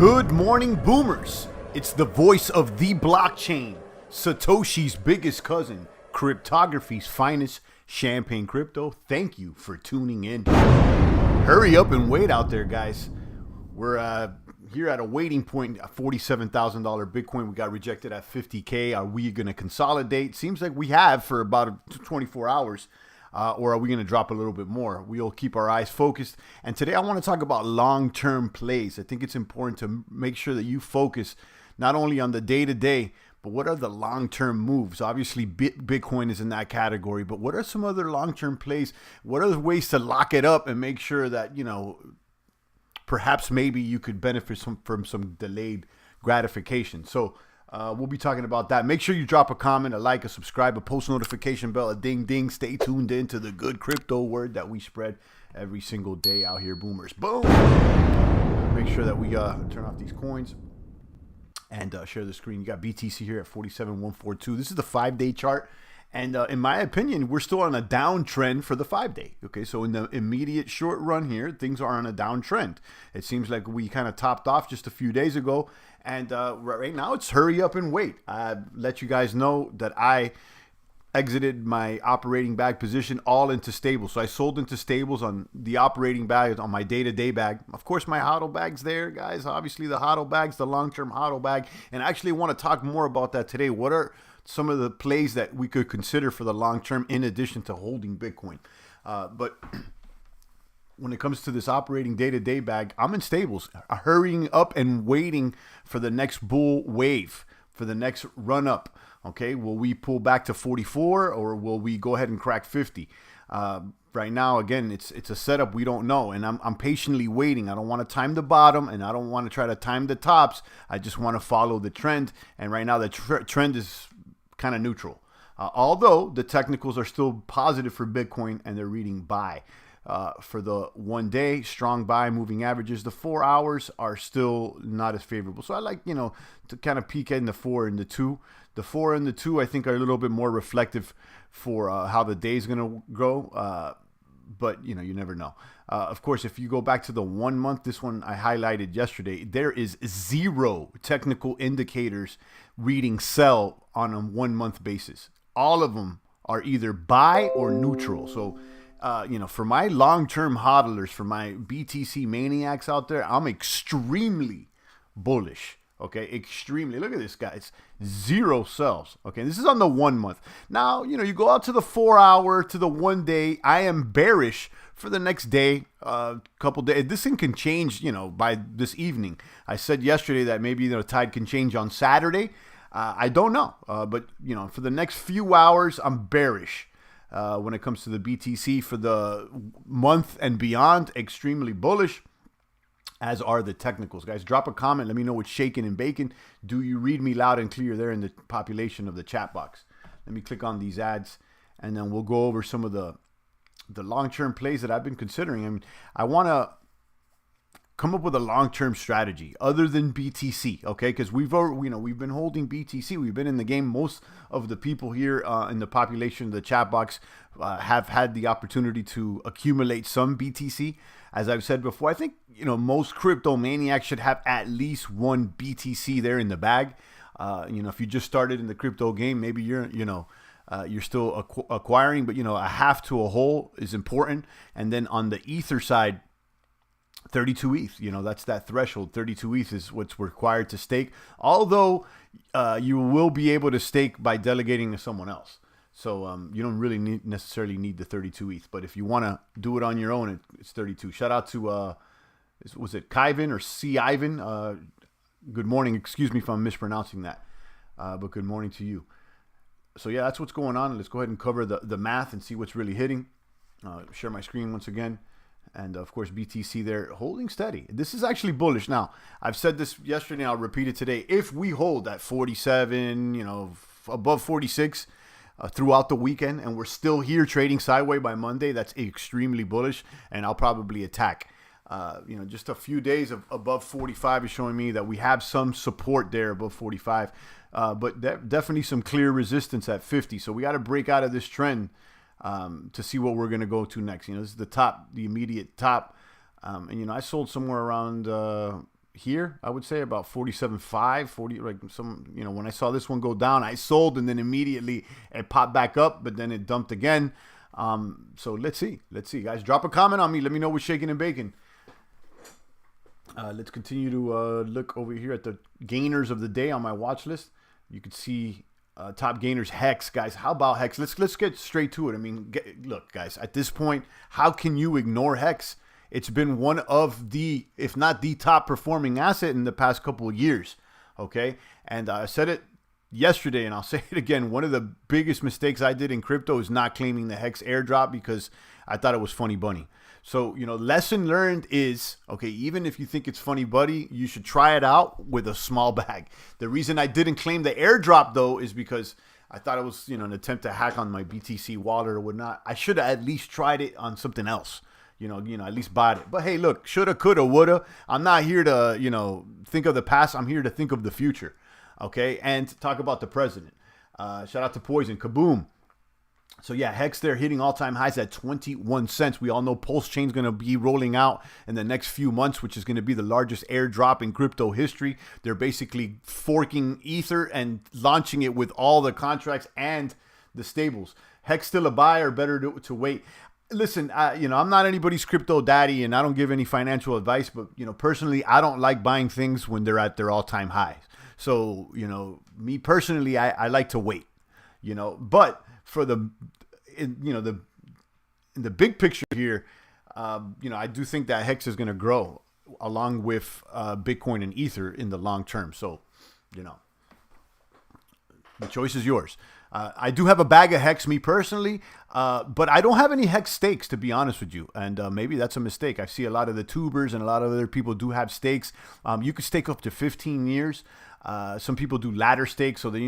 Good morning, boomers. It's the voice of the blockchain, Satoshi's biggest cousin, cryptography's finest, Champagne Crypto. Thank you for tuning in. Hurry up and wait out there, guys. We're here at a waiting point at $47,000 Bitcoin. We got rejected at 50K. Are we going to consolidate? Seems like we have for about 24 hours. Or are we going to drop a little bit more? We'll keep our eyes focused. And today I want to talk about long-term plays. I think it's important to make sure that you focus not only on the day-to-day, but what are the long-term moves? Obviously, Bitcoin is in that category, but what are some other long-term plays? What are the ways to lock it up and make sure that, you know, perhaps maybe you could benefit from some delayed gratification? So we'll be talking about that. Make sure you drop a comment, a like, a subscribe, a post notification bell, a ding ding. Stay tuned in to the good crypto word that we spread every single day out here, boomers. Boom. Make sure that we turn off these coins and share the screen. You got BTC here at 47,142. This is the 5-day chart. And in my opinion, we're still on a downtrend for the 5-day. Okay, so in the immediate short run here, things are on a downtrend. It seems like we kind of topped off just a few days ago. And right now, it's hurry up and wait. I let you guys know that I exited my operating bag position all into stables. So I sold into stables on the operating bag, on my day-to-day bag. Of course, my HODL bag's there, guys. Obviously, the HODL bag's the long-term HODL bag. And I actually want to talk more about that today. What are some of the plays that we could consider for the long term in addition to holding Bitcoin? But when it comes to this operating day-to-day bag, I'm in stables, hurrying up and waiting for the next bull wave, for the next run up. Okay, will we pull back to 44 or will we go ahead and crack 50? Right now, again, it's a setup we don't know, and I'm patiently waiting. I don't want to time the bottom, and I don't want to try to time the tops. I just want to follow the trend, and right now the trend is kind of neutral. Although the technicals are still positive for Bitcoin, and they're reading buy. For the 1 day, strong buy, moving averages. The 4 hours are still not as favorable. So I like, you know, to kind of peek in the 4 and the 2. The 4 and the 2, I think, are a little bit more reflective for how the day is going to go. But, you know, you never know. Of course, if you go back to the 1 month, this one I highlighted yesterday, there is zero technical indicators reading sell on a 1 month basis. All of them are either buy or neutral. So, you know, for my long-term hodlers, for my BTC maniacs out there, I'm extremely bullish. Okay, extremely. Look at this, guys. Zero sells. Okay, this is on the 1 month. Now, you know, you go out to the 4 hour, to the 1 day. I am bearish for the next day, couple days. This thing can change, you know, by this evening. I said yesterday that maybe the tide can change on Saturday. I don't know, but you know, for the next few hours, I'm bearish. When it comes to the BTC for the month and beyond, extremely bullish, as are the technicals. Guys, drop a comment. Let me know what's shaking and baking. Do you read me loud and clear there in the population of the chat box? Let me click on these ads, and then we'll go over some of the long-term plays that I've been considering. I mean, I want to come up with a long-term strategy other than BTC, okay? Because we've been holding BTC. We've been in the game. Most of the people here in the population of the chat box have had the opportunity to accumulate some BTC. As I've said before, I think, you know, most crypto maniacs should have at least one BTC there in the bag. You know, if you just started in the crypto game, maybe you're still acquiring, but you know, a half to a whole is important. And then on the Ether side, 32 ETH, you know, that's that threshold. 32 ETH is what's required to stake, although you will be able to stake by delegating to someone else. So you don't really necessarily need the 32 ETH, but if you want to do it on your own, it's 32. Shout out to, was it Kyvan or C. Ivan? Good morning. Excuse me if I'm mispronouncing that, but good morning to you. So yeah, that's what's going on. Let's go ahead and cover the math and see what's really hitting. Share my screen once again. And of course, BTC there holding steady. This is actually bullish. Now, I've said this yesterday, I'll repeat it today. If we hold at 47, you know, above 46 throughout the weekend, and we're still here trading sideways by Monday, that's extremely bullish, and I'll probably attack. You know, just a few days of above 45 is showing me that we have some support there above 45, but definitely some clear resistance at 50. So we got to break out of this trend to see what we're going to go to next. You know, this is the top, the immediate top. And, you know, I sold somewhere around here, I would say about 47.5, 40, like some, when I saw this one go down, I sold, and then immediately it popped back up, but then it dumped again. So let's see, guys. Drop a comment on me. Let me know what's shaking and baking. Let's continue to look over here at the gainers of the day on my watch list. You can see top gainers, Hex, guys. How about Hex? Let's get straight to it. I mean, look, guys. At this point, how can you ignore Hex? It's been one of the, if not the top performing asset in the past couple of years. Okay, and I said it yesterday, and I'll say it again. One of the biggest mistakes I did in crypto is not claiming the Hex airdrop because I thought it was funny bunny. So, lesson learned is, okay, even if you think it's funny buddy, you should try it out with a small bag. The reason I didn't claim the airdrop, though, is because I thought it was, an attempt to hack on my BTC wallet or whatnot. I should have at least tried it on something else. At least bought it. But hey, look, shoulda, coulda, woulda. I'm not here to, think of the past. I'm here to think of the future. Okay, and talk about the president. Shout out to Poison, Kaboom. So yeah, Hex there hitting all-time highs at 21 cents. We all know Pulse Chain's going to be rolling out in the next few months, which is going to be the largest airdrop in crypto history. They're basically forking Ether and launching it with all the contracts and the stables. Hex still a buy or better to wait? Listen, I'm not anybody's crypto daddy, and I don't give any financial advice, but, personally, I don't like buying things when they're at their all-time highs. So, me personally, I like to wait, but for in the big picture here, I do think that Hex is going to grow along with Bitcoin and Ether in the long term. So, the choice is yours. I do have a bag of Hex, me personally, but I don't have any Hex stakes, to be honest with you. And maybe that's a mistake. I see a lot of the tubers and a lot of other people do have stakes. You could stake up to 15 years. Some people do ladder stakes, so that,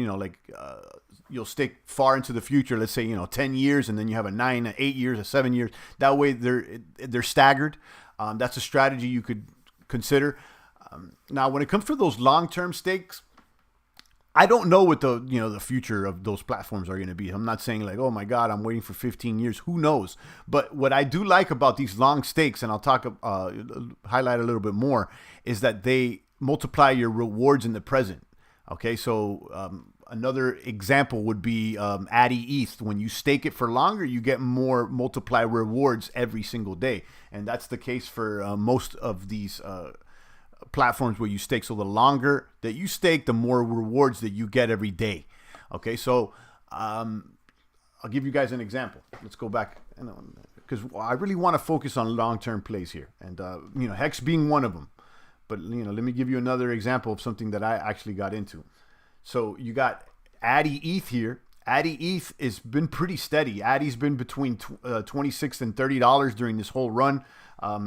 you'll stake far into the future. Let's say, 10 years, and then you have a 9, a 8 years, a 7 years. That way they're staggered. That's a strategy you could consider. Now, when it comes to those long-term stakes, I don't know what the future of those platforms are going to be. I'm not saying like, oh my God, I'm waiting for 15 years. Who knows? But what I do like about these long stakes, and I'll highlight a little bit more, is that they multiply your rewards in the present. Okay, so another example would be Addy ETH. When you stake it for longer, you get more multiply rewards every single day, and that's the case for most of these platforms where you stake. So the longer that you stake, the more rewards that you get every day. Okay, so I'll give you guys an example. Let's go back, because I really want to focus on long-term plays here, and Hex being one of them. But let me give you another example of something that I actually got into. So you got Addy ETH here. Addy ETH has been pretty steady. Addy's been between $26 and $30 during this whole run.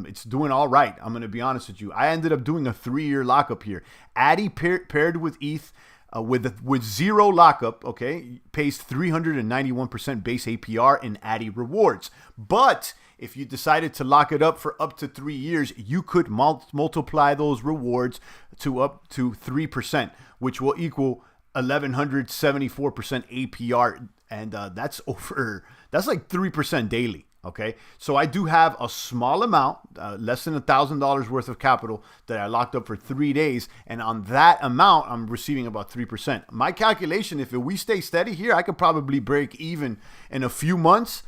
It's doing all right. I'm going to be honest with you. I ended up doing a 3-year lockup here. Addy paired with ETH with zero lockup, okay, pays 391% base APR in Addy rewards. But if you decided to lock it up for up to 3 years, you could multiply those rewards to up to 3%, which will equal 1,174% APR, and that's like 3% daily. Okay, so I do have a small amount, less than $1,000 worth of capital that I locked up for 3 days, and on that amount, I'm receiving about 3%. My calculation, if we stay steady here, I could probably break even in a few months,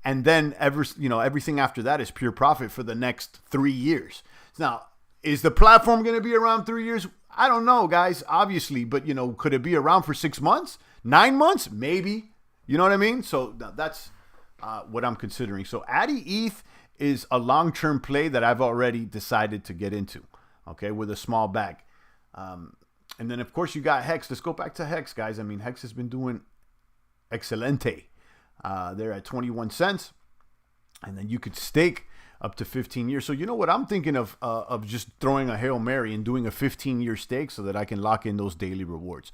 and then everything after that is pure profit for the next 3 years. Now, is the platform going to be around 3 years? I don't know, guys, obviously, but could it be around for 6 months, 9 months, maybe? You know what I mean? So that's what I'm considering. So Addy ETH is a long-term play that I've already decided to get into, okay, with a small bag. And then, of course, you got Hex. Let's go back to Hex, guys. I mean, Hex has been doing excelente. They're at 21 cents, and then you could stake up to 15 years. So you know what? I'm thinking of just throwing a Hail Mary and doing a 15-year stake so that I can lock in those daily rewards.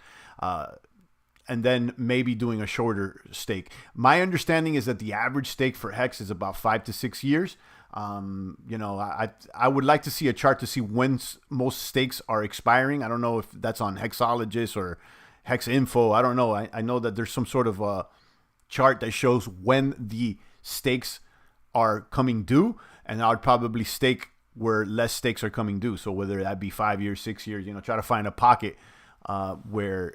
And then maybe doing a shorter stake. My understanding is that the average stake for Hex is about 5 to 6 years. I would like to see a chart to see when most stakes are expiring. I don't know if that's on Hexologist or Hex Info. I don't know. I know that there's some sort of a chart that shows when the stakes are coming due, and I would probably stake where less stakes are coming due. So whether that be 5 years, 6 years, try to find a pocket where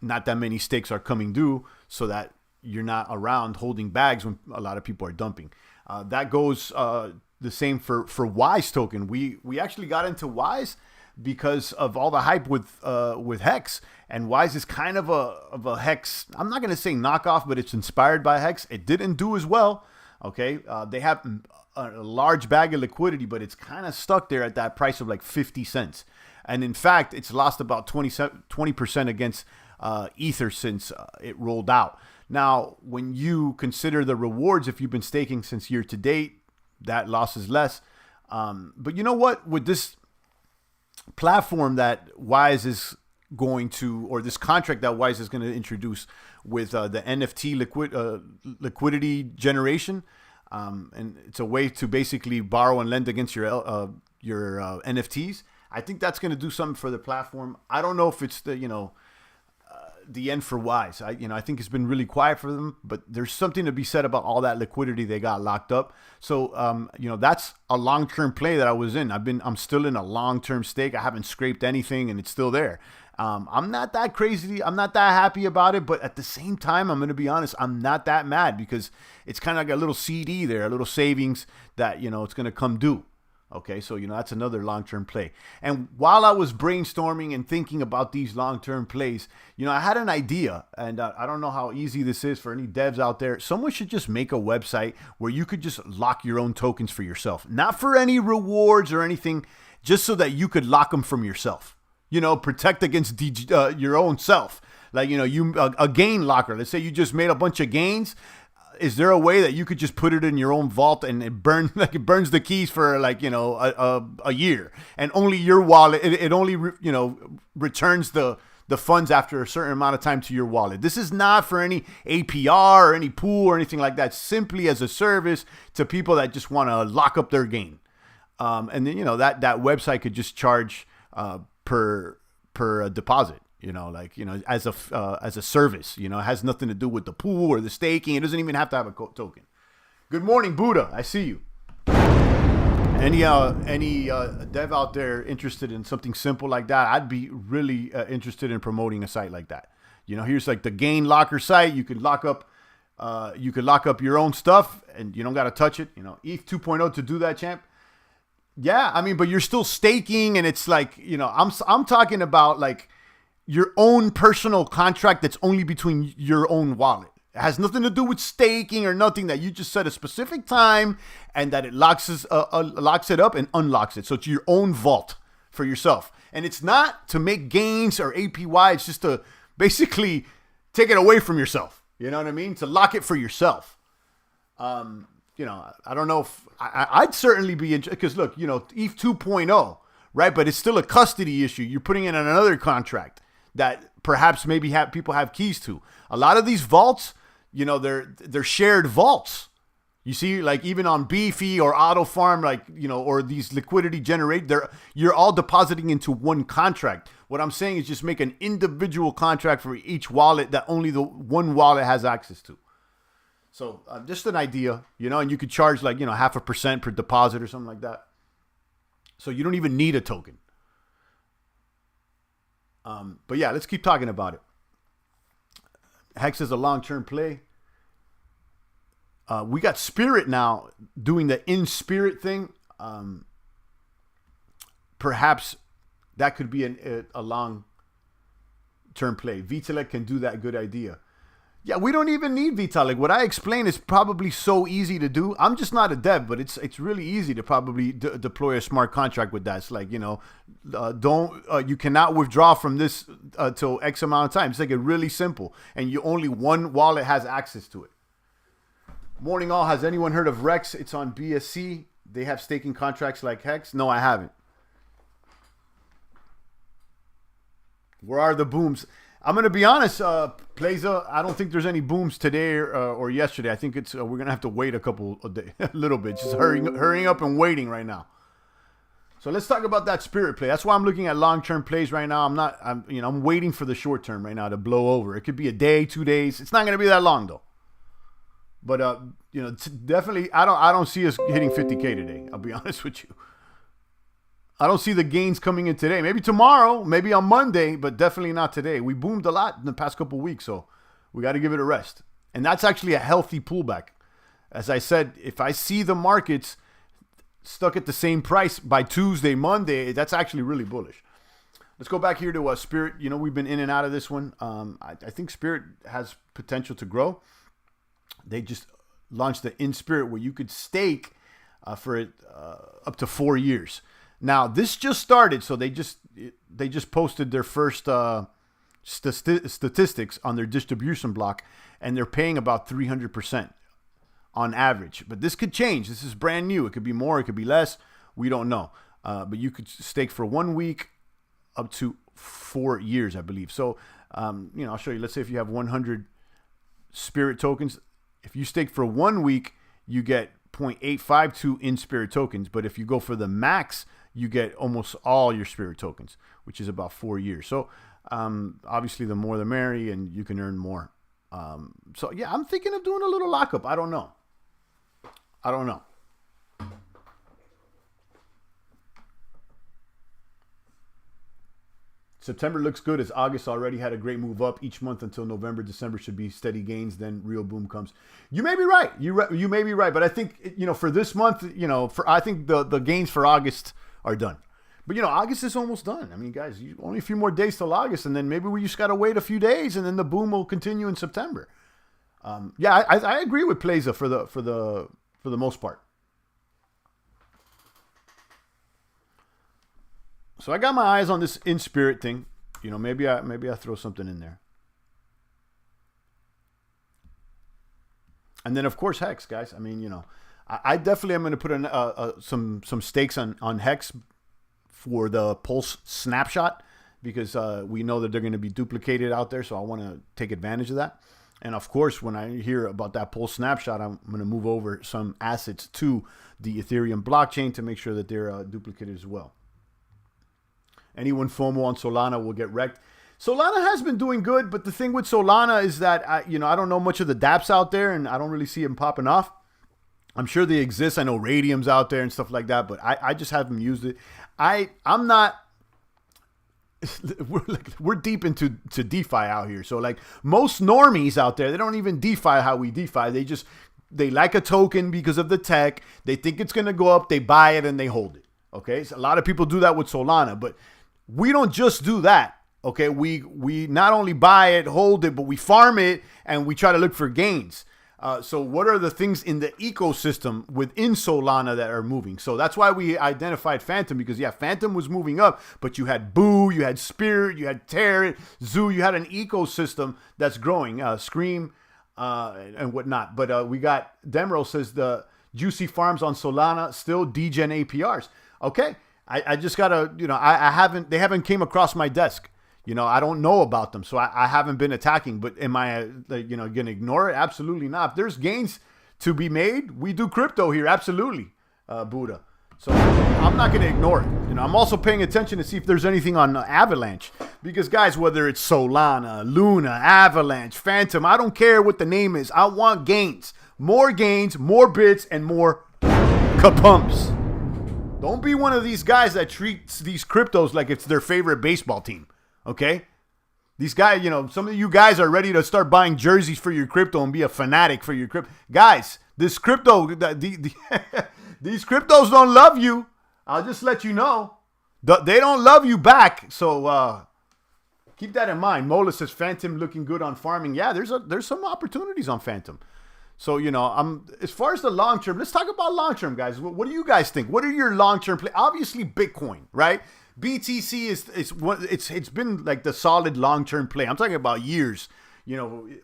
not that many stakes are coming due, so that you're not around holding bags when a lot of people are dumping. That goes the same for Wise token. We actually got into Wise because of all the hype with Hex, and Wise is kind of a Hex. I'm not going to say knockoff, but it's inspired by Hex. It didn't do as well. Okay, they have a large bag of liquidity, but it's kind of stuck there at that price of like 50 cents. And in fact, it's lost about 20% against Ether since it rolled out. Now, when you consider the rewards, if you've been staking since year to date, that loss is less. But you know what? With this platform that Wise is going to, or this contract that Wise is going to introduce with the NFT liquidity generation, and it's a way to basically borrow and lend against your NFTs. I think that's going to do something for the platform. I don't know if it's the end for Wise. I think it's been really quiet for them, but there's something to be said about all that liquidity they got locked up. So, that's a long-term play that I was in. I'm still in a long-term stake. I haven't scraped anything, and it's still there. I'm not that crazy. I'm not that happy about it, but at the same time, I'm going to be honest, I'm not that mad because it's kind of like a little CD there, a little savings that, it's going to come due. Okay, so, that's another long-term play. And while I was brainstorming and thinking about these long-term plays, I had an idea, and I don't know how easy this is for any devs out there. Someone should just make a website where you could just lock your own tokens for yourself. Not for any rewards or anything, just so that you could lock them from yourself. Protect against your own self. Like, a gain locker. Let's say you just made a bunch of gains. Is there a way that you could just put it in your own vault and it burns the keys for a year, and only your wallet, it only returns the funds after a certain amount of time to your wallet? This is not for any APR or any pool or anything like that. Simply as a service to people that just want to lock up their gain. And then that website could just charge per deposit. As a service. It has nothing to do with the pool or the staking. It doesn't even have to have a token. Good morning, Buddha. I see you. Any dev out there interested in something simple like that? I'd be really interested in promoting a site like that. Here's like the gain locker site. You could lock up your own stuff, and you don't got to touch it. ETH 2.0 to do that, champ. Yeah, but you're still staking, and it's like, I'm talking about like your own personal contract that's only between your own wallet. It has nothing to do with staking or nothing. That you just set a specific time and that it locks it up and unlocks it. So it's your own vault for yourself. And it's not to make gains or APY. It's just to basically take it away from yourself. You know what I mean? To lock it for yourself. I don't know if I'd certainly be interested, because look, ETH 2.0, right? But it's still a custody issue. You're putting in another contract that perhaps maybe people have keys to. A lot of these vaults, they're shared vaults. You see, like even on Beefy or Auto Farm, or these liquidity generate, you're all depositing into one contract. What I'm saying is just make an individual contract for each wallet that only the one wallet has access to. So just an idea, and you could charge 0.5% per deposit or something like that. So you don't even need a token. But yeah, let's keep talking about it. Hex is a long-term play. We got Spirit now doing the in-spirit thing. Perhaps that could be a long-term play. Vitalik can do that. Good idea. Yeah, we don't even need Vitalik. What I explained is probably so easy to do. I'm just not a dev, but it's really easy to probably deploy a smart contract with that. It's like, you cannot withdraw from this till X amount of time. It's like really simple, and only one wallet has access to it. Morning all. Has anyone heard of Rex? It's on BSC. They have staking contracts like Hex. No, I haven't. Where are the booms? I'm going to be honest, Plaza, I don't think there's any booms today or yesterday. I think it's we're going to have to wait a little bit. Just hurrying up and waiting right now. So let's talk about that Spirit play. That's why I'm looking at long-term plays right now. I'm waiting for the short term right now to blow over. It could be a day, 2 days. It's not going to be that long though. But definitely, I don't see us hitting 50K today. I'll be honest with you. I don't see the gains coming in today. Maybe tomorrow, maybe on Monday, but definitely not today. We boomed a lot in the past couple of weeks, so we got to give it a rest. And that's actually a healthy pullback. As I said, if I see the markets stuck at the same price by Tuesday, Monday, that's actually really bullish. Let's go back here to Spirit. We've been in and out of this one. I think Spirit has potential to grow. They just launched the In Spirit where you could stake for it up to 4 years. Now, this just started, so they just posted their first statistics on their distribution block, and they're paying about 300% on average. But this could change. This is brand new. It could be more. It could be less. We don't know. But you could stake for 1 week up to 4 years, I believe. So, I'll show you. Let's say if you have 100 Spirit tokens, if you stake for 1 week, you get 0.852 in Spirit tokens. But if you go for the max, you get almost all your Spirit tokens, which is about 4 years. So obviously the more the merry, and you can earn more. So yeah, I'm thinking of doing a little lockup. I don't know. September looks good as August already had a great move up. Each month until November, December should be steady gains. Then real boom comes. You may be right. You may be right. But I think, for this month, I think the gains for August are done. But, August is almost done. I mean, guys, only a few more days till August. And then maybe we just got to wait a few days and then the boom will continue in September. I agree with Plaza for the most part. So I got my eyes on this In Spirit thing. Maybe I throw something in there. And then of course Hex, guys. I mean, I definitely am going to put some stakes on Hex for the Pulse snapshot because we know that they're going to be duplicated out there. So I want to take advantage of that. And of course, when I hear about that Pulse snapshot, I'm going to move over some assets to the Ethereum blockchain to make sure that they're duplicated as well. Anyone FOMO on Solana will get wrecked. Solana has been doing good, but the thing with Solana is that I don't know much of the dApps out there, and I don't really see them popping off. I'm sure they exist. I know Radium's out there and stuff like that, but I just haven't used it. I'm not. We're deep into DeFi out here, so like most normies out there, they don't even DeFi how we DeFi. They like a token because of the tech. They think it's gonna go up. They buy it and they hold it. Okay, so a lot of people do that with Solana, but we don't just do that. Okay, we not only buy it, hold it, but we farm it and we try to look for gains. So what are the things in the ecosystem within Solana that are moving? So that's why we identified Phantom, because Phantom was moving up, but you had Boo, you had Spirit, you had Terra, Zoo, you had an ecosystem that's growing, Scream, and whatnot. But we got Demro says the juicy farms on Solana still degen APRs. Okay, I just gotta, they haven't came across my desk. I don't know about them, so I haven't been attacking. But am I, going to ignore it? Absolutely not. If there's gains to be made, we do crypto here. Absolutely, Buddha. So I'm not going to ignore it. I'm also paying attention to see if there's anything on Avalanche. Because, guys, whether it's Solana, Luna, Avalanche, Phantom, I don't care what the name is. I want gains. More bits, and more kapumps. Don't be one of these guys that treats these cryptos like it's their favorite baseball team. Okay? These guys, some of you guys are ready to start buying jerseys for your crypto and be a fanatic for your crypto. Guys, this crypto, these cryptos don't love you. I'll just let you know. They don't love you back. So keep that in mind. Mola says Phantom looking good on farming. Yeah, there's some opportunities on Phantom. So, as far as the long term, let's talk about long term, guys. What do you guys think? What are your long term play? Obviously, Bitcoin, right? BTC it's been like the solid long term play. I'm talking about years.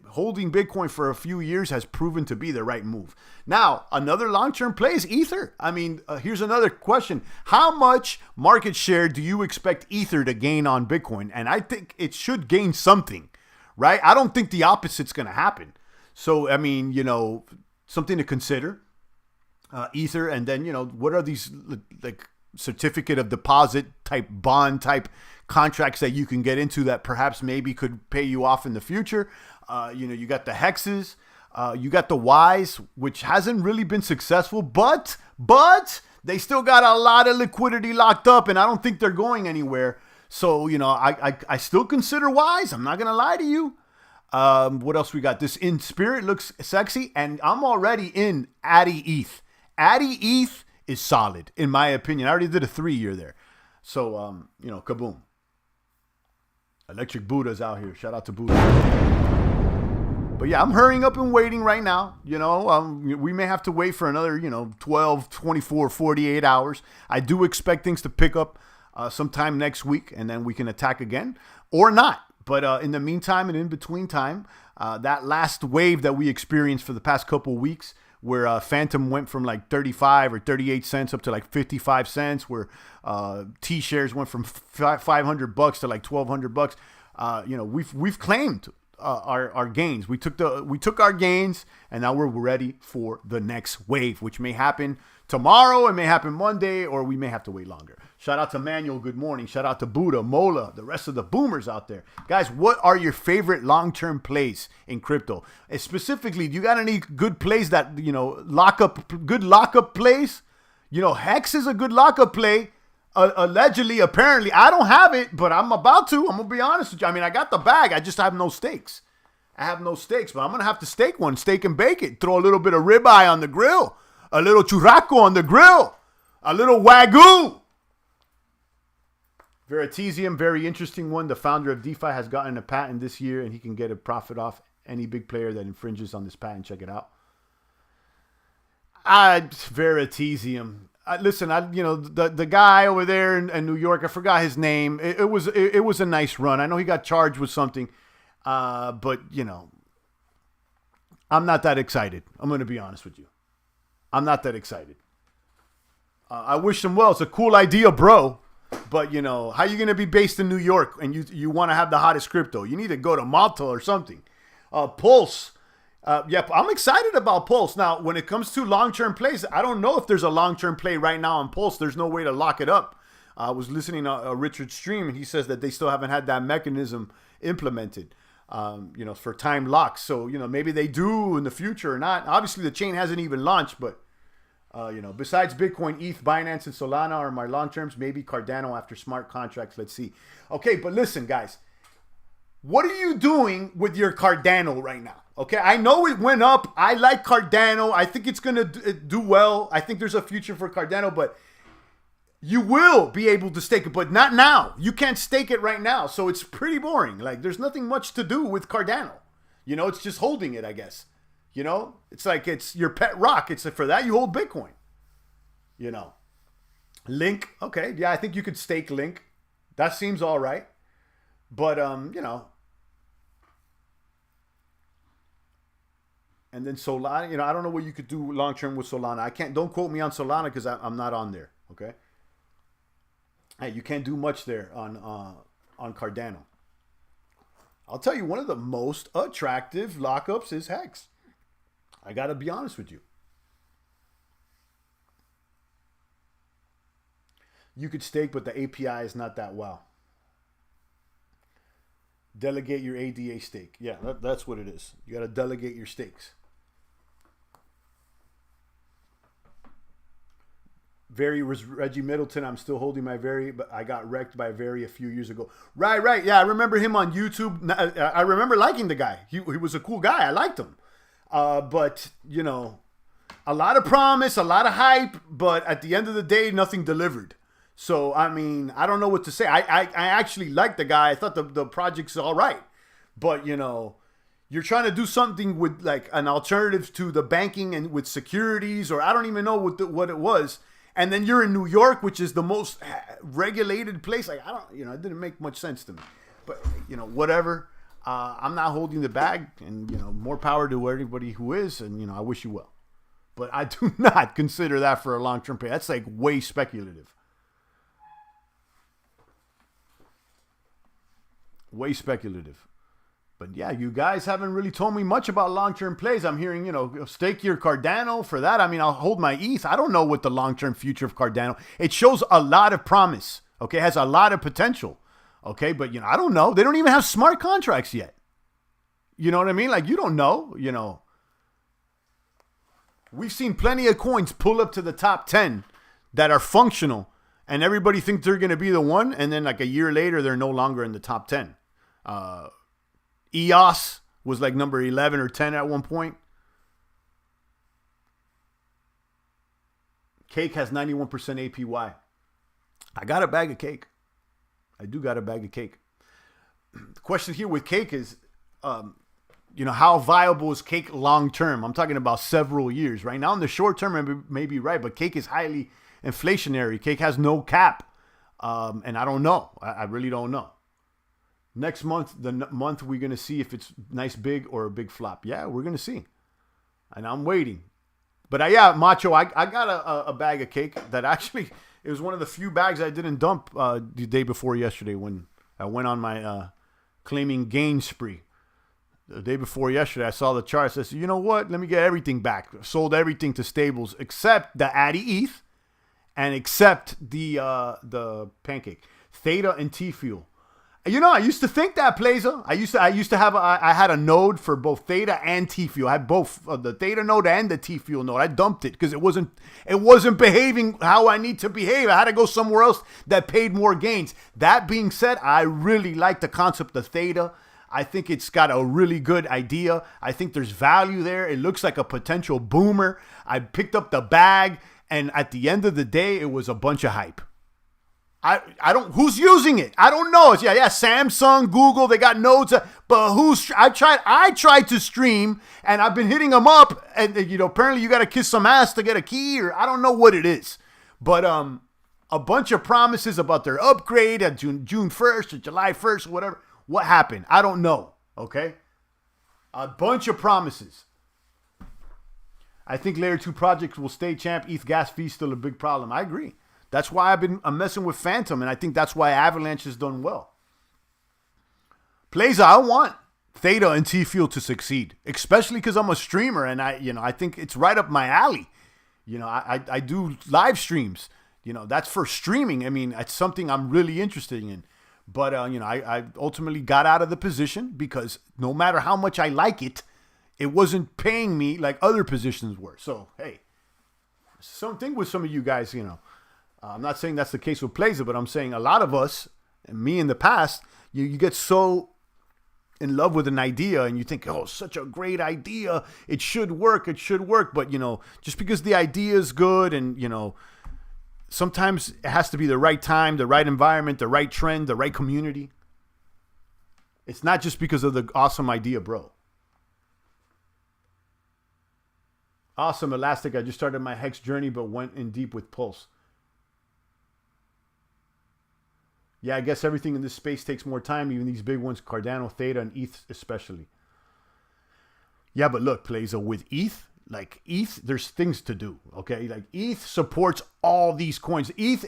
Holding Bitcoin for a few years has proven to be the right move. Now, another long term play is Ether. I mean, here's another question: how much market share do you expect Ether to gain on Bitcoin? And I think it should gain something, right? I don't think the opposite's going to happen. So, I mean, something to consider, Ether. And then, what are these like certificate of deposit type bond type contracts that you can get into that perhaps maybe could pay you off in the future? You got the hexes. You got the Wise, which hasn't really been successful, but they still got a lot of liquidity locked up, and I don't think they're going anywhere. So, I still consider Wise. I'm not going to lie to you. What else we got? This In Spirit looks sexy, and I'm already in Addy ETH. Addy ETH is solid, in my opinion. I already did a 3-year there. So, kaboom. Electric Buddha's out here. Shout out to Buddha. But yeah, I'm hurrying up and waiting right now. We may have to wait for another, 12, 24, 48 hours. I do expect things to pick up sometime next week, and then we can attack again or not. But in the meantime and in between time, that last wave that we experienced for the past couple weeks, where Phantom went from like 35 or 38 cents up to like 55 cents, where T-shares went from $500 to like $1,200. We've claimed our gains. We took our gains, and now we're ready for the next wave, which may happen tomorrow, it may happen Monday, or we may have to wait longer. Shout out to Manuel, good morning. Shout out to Buddha, Mola, the rest of the boomers out there. Guys, what are your favorite long-term plays in crypto? And specifically, do you got any good plays that, good lockup plays? Hex is a good lockup play. Allegedly, apparently, I don't have it, but I'm about to. I'm going to be honest with you. I mean, I got the bag. I just have no stakes. But I'm going to have to stake one, stake and bake it. Throw a little bit of ribeye on the grill, a little churrasco on the grill, a little Wagyu. Veritasium, very interesting one. The founder of DeFi has gotten a patent this year, and he can get a profit off any big player that infringes on this patent. Check it out. Veritasium. Listen, the guy over there in New York, I forgot his name. It was a nice run. I know he got charged with something, but I'm not that excited. I'm going to be honest with you. I'm not that excited. I wish him well. It's a cool idea, bro. But, how you going to be based in New York and you want to have the hottest crypto? You need to go to Malta or something. Pulse. I'm excited about Pulse. Now, when it comes to long-term plays, I don't know if there's a long-term play right now on Pulse. There's no way to lock it up. I was listening to Richard's stream, and he says that they still haven't had that mechanism implemented, for time locks. So, maybe they do in the future or not. Obviously, the chain hasn't even launched, but besides Bitcoin, ETH, Binance, and Solana are my long terms. Maybe Cardano after smart contracts. Let's see. Okay, but listen, guys. What are you doing with your Cardano right now? Okay, I know it went up. I like Cardano. I think it's going to do well. I think there's a future for Cardano, but you will be able to stake it, but not now. You can't stake it right now, so it's pretty boring. Like, there's nothing much to do with Cardano. It's just holding it, I guess. It's like it's your pet rock. It's for that you hold Bitcoin. Link, okay, yeah, I think you could stake Link. That seems all right. But and then Solana, I don't know what you could do long term with Solana. Don't quote me on Solana because I'm not on there. Okay. Hey, you can't do much there on Cardano. I'll tell you, one of the most attractive lockups is Hex. I got to be honest with you. You could stake, but the API is not that well. Delegate your ADA stake. Yeah, that's what it is. You got to delegate your stakes. Very was Reggie Middleton. I'm still holding my Very, but I got wrecked by Very a few years ago. Right. Yeah, I remember him on YouTube. I remember liking the guy. He was a cool guy. I liked him. But, a lot of promise, a lot of hype, but at the end of the day, nothing delivered. So, I mean, I don't know what to say. I actually liked the guy. I thought the project's all right. But, you're trying to do something with like an alternative to the banking and with securities, or I don't even know what it was. And then you're in New York, which is the most regulated place. Like, it didn't make much sense to me. But, whatever. I'm not holding the bag, and, more power to everybody who is, and, I wish you well. But I do not consider that for a long-term play. That's like way speculative. Way speculative. But yeah, you guys haven't really told me much about long-term plays. I'm hearing, stake your Cardano. For that, I mean, I'll hold my ETH. I don't know what the long-term future of Cardano. It shows a lot of promise. Okay, it has a lot of potential. Okay, but, I don't know. They don't even have smart contracts yet. You know what I mean? Like, you don't know, We've seen plenty of coins pull up to the top 10 that are functional, and everybody thinks they're going to be the one, and then like a year later, they're no longer in the top 10. EOS was like number 11 or 10 at one point. Cake has 91% APY. I got a bag of cake. I do got a bag of cake. The question here with cake is, how viable is cake long term? I'm talking about several years. Right now, in the short term, it may be right, but cake is highly inflationary. Cake has no cap, and I don't know. I really don't know. Next month, the month we're gonna see if it's nice big or a big flop. Yeah, we're gonna see, and I'm waiting. But Macho, I got a bag of cake that actually it was one of the few bags I didn't dump the day before yesterday when I went on my claiming gain spree. The day before yesterday, I saw the charts. I said, you know what? Let me get everything back. Sold everything to stables except the Addy ETH and except the pancake, Theta and T Fuel. I used to think that, Plaza. I used to have I had a node for both Theta and T Fuel. I had both the Theta node and the T Fuel node. I dumped it because it wasn't behaving how I need to behave. I had to go somewhere else that paid more gains. That being said, I really like the concept of Theta. I think it's got a really good idea. I think there's value there. It looks like a potential boomer. I picked up the bag, and at the end of the day, it was a bunch of hype. I don't, who's using it? I don't know. It's, yeah, Samsung, Google, they got nodes, but I tried to stream, and I've been hitting them up, and apparently you got to kiss some ass to get a key, or I don't know what it is. But a bunch of promises about their upgrade at June 1st or July 1st or whatever. What happened? I don't know. Okay? A bunch of promises. I think layer 2 projects will stay champ. ETH gas fee still a big problem. I agree. That's why I'm messing with Phantom, and I think that's why Avalanche has done well. Plaza, I want Theta and T-Fuel to succeed, especially because I'm a streamer, and I think it's right up my alley. I do live streams. That's for streaming. I mean, it's something I'm really interested in. But, I ultimately got out of the position because no matter how much I like it, it wasn't paying me like other positions were. So, hey, something with some of you guys, I'm not saying that's the case with Plaza, but I'm saying a lot of us, and me in the past, you get so in love with an idea and you think, oh, such a great idea. It should work. But, just because the idea is good and, sometimes it has to be the right time, the right environment, the right trend, the right community. It's not just because of the awesome idea, bro. Awesome, Elastic. I just started my Hex journey, but went in deep with Pulse. Yeah, I guess everything in this space takes more time, even these big ones, Cardano, Theta, and ETH especially. Yeah, but look, Plaza, with ETH, there's things to do, okay? Like, ETH supports all these coins. ETH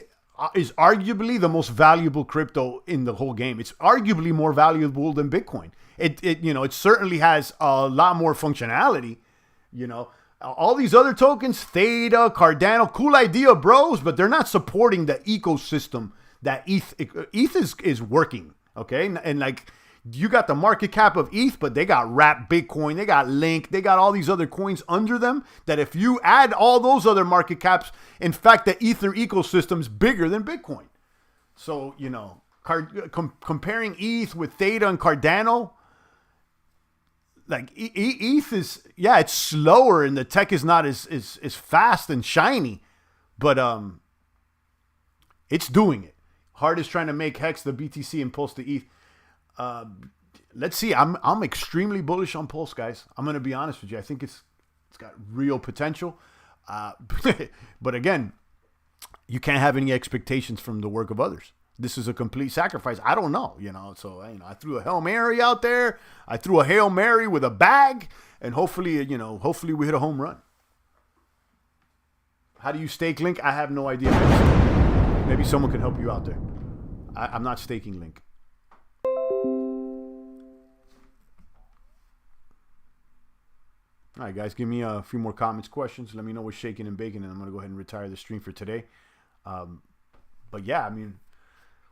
is arguably the most valuable crypto in the whole game. It's arguably more valuable than Bitcoin. It certainly has a lot more functionality, All these other tokens, Theta, Cardano, cool idea, bros, but they're not supporting the ecosystem that ETH is working, okay? And like, you got the market cap of ETH, but they got Wrap Bitcoin, they got Link, they got all these other coins under them that if you add all those other market caps, in fact, the Ether ecosystem is bigger than Bitcoin. So, comparing ETH with Theta and Cardano, like ETH is, yeah, it's slower and the tech is not as fast and shiny, but it's doing it. Hard is trying to make Hex the BTC and Pulse the ETH. Let's see. I'm extremely bullish on Pulse, guys. I'm gonna be honest with you. I think it's got real potential. But again, you can't have any expectations from the work of others. This is a complete sacrifice. I don't know, So I threw a Hail Mary out there. I threw a Hail Mary with a bag, and hopefully we hit a home run. How do you stake Link? I have no idea. Maybe someone can help you out there. I'm not staking Link. All right, guys, give me a few more comments, questions. Let me know what's shaking and baking, and I'm going to go ahead and retire the stream for today. But yeah, I mean,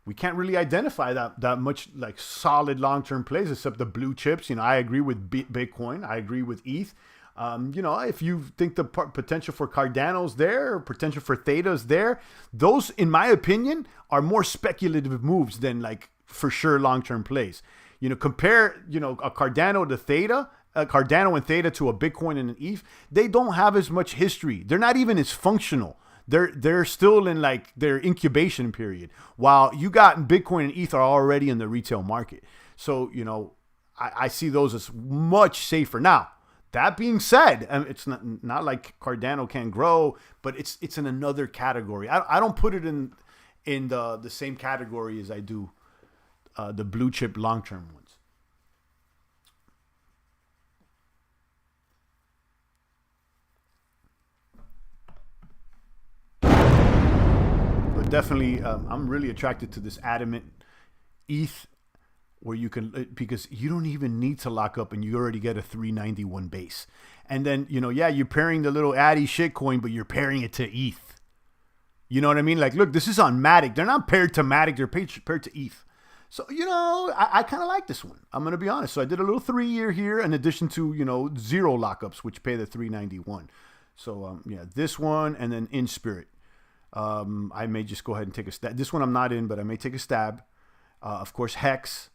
we can't really identify that much like solid long-term plays except the blue chips. You know, I agree with Bitcoin. I agree with ETH. You know, if you think the potential for Cardano's there or potential for Theta's there, those, in my opinion, are more speculative moves than like for sure long-term plays. You know, compare, you know, a Cardano to Theta, a Cardano and Theta to a Bitcoin and an ETH. They don't have as much history. They're not even as functional. They're still in like their incubation period, while you got Bitcoin and ETH are already in the retail market. So, you know, I see those as much safer. Now, that being said, it's not like Cardano can grow, but it's in another category. I don't put it in the same category as I do the blue chip long-term ones. But definitely, I'm really attracted to this adamant ETH, where you can, because you don't even need to lock up and you already get a 391 base. And then, you know, yeah, you're pairing the little Addy shitcoin, but you're pairing it to ETH. You know what I mean? Like, look, this is on Matic. They're not paired to Matic. They're paired to ETH. So, you know, I kind of like this one. I'm going to be honest. So I did a little 3-year here in addition to, you know, 0 lockups, which pay the 391. So, yeah, this one and then in Spirit. I may just go ahead and take a stab. This one I'm not in, but I may take a stab. Of course, Hex.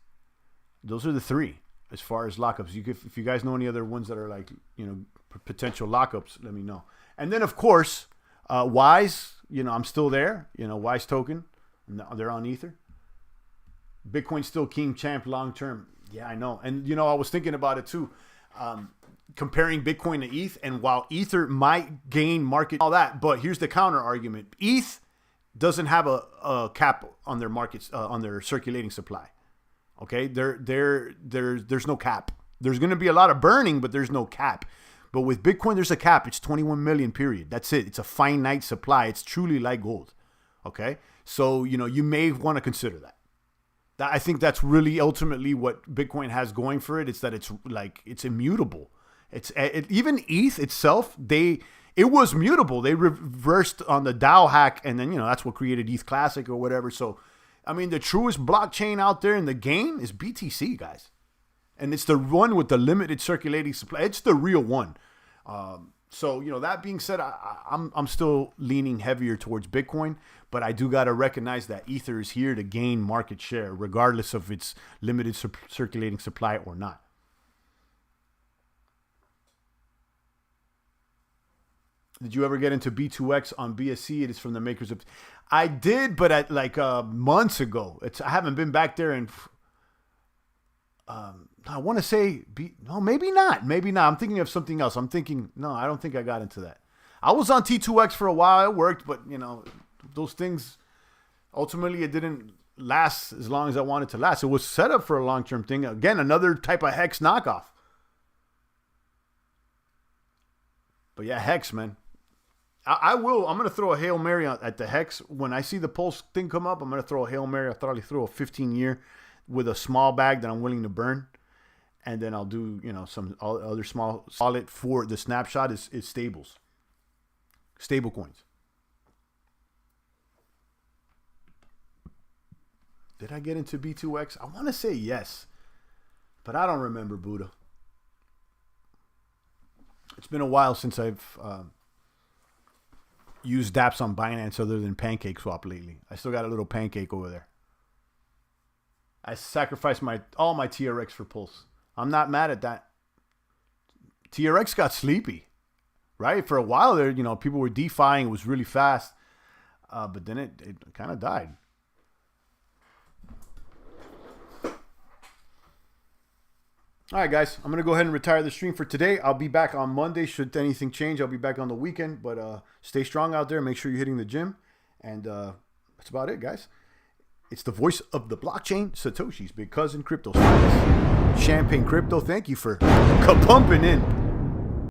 Those are the 3 as far as lockups. If you guys know any other ones that are like, you know, potential lockups, let me know. And then, of course, Wise, you know, I'm still there. You know, Wise token. They're on Ether. Bitcoin still king champ long term. Yeah, I know. And, you know, I was thinking about it too. Comparing Bitcoin to ETH, and while Ether might gain market, all that, but here's the counter argument. ETH doesn't have a cap on their markets, on their circulating supply. Okay, there's no cap. There's going to be a lot of burning, but there's no cap. But with Bitcoin, there's a cap. It's 21 million, period. That's it. It's a finite supply. It's truly like gold. Okay, so, you know, you may want to consider that. I think that's really ultimately what Bitcoin has going for it. It's that it's like, it's immutable. Even ETH itself, it was mutable. They reversed on the DAO hack, and then, you know, that's what created ETH Classic or whatever. So, I mean, the truest blockchain out there in the game is BTC, guys. And it's the one with the limited circulating supply. It's the real one. So, you know, that being said, I'm still leaning heavier towards Bitcoin, but I do got to recognize that Ether is here to gain market share, regardless of its limited circulating supply or not. Did you ever get into B2X on BSC? It is from the makers of... I did, but at like months ago. I haven't been back there in... I want to say... No, maybe not. Maybe not. I'm thinking of something else. No, I don't think I got into that. I was on T2X for a while. It worked, but, you know, those things... Ultimately, it didn't last as long as I wanted to last. It was set up for a long-term thing. Again, another type of Hex knockoff. But yeah, Hex, man. I'm going to throw a Hail Mary at the Hex. When I see the Pulse thing come up, I'm going to throw a Hail Mary. I'll probably throw a 15-year with a small bag that I'm willing to burn. And then I'll do, you know, some other small solid for the snapshot is stables. Stable coins. Did I get into B2X? I want to say yes. But I don't remember, Buddha. It's been a while since I've... used dApps on Binance other than PancakeSwap lately. I still got a little Pancake over there. I sacrificed all my TRX for Pulse. I'm not mad at that. TRX got sleepy, right? For a while there, you know, people were DeFiing. It was really fast. But then it kind of died. All right, guys, I'm going to go ahead and retire the stream for today. I'll be back on Monday. Should anything change, I'll be back on the weekend. But stay strong out there. Make sure you're hitting the gym. And that's about it, guys. It's the voice of the blockchain, Satoshi's big cousin, Crypto Champagne Crypto. Thank you for pumping in.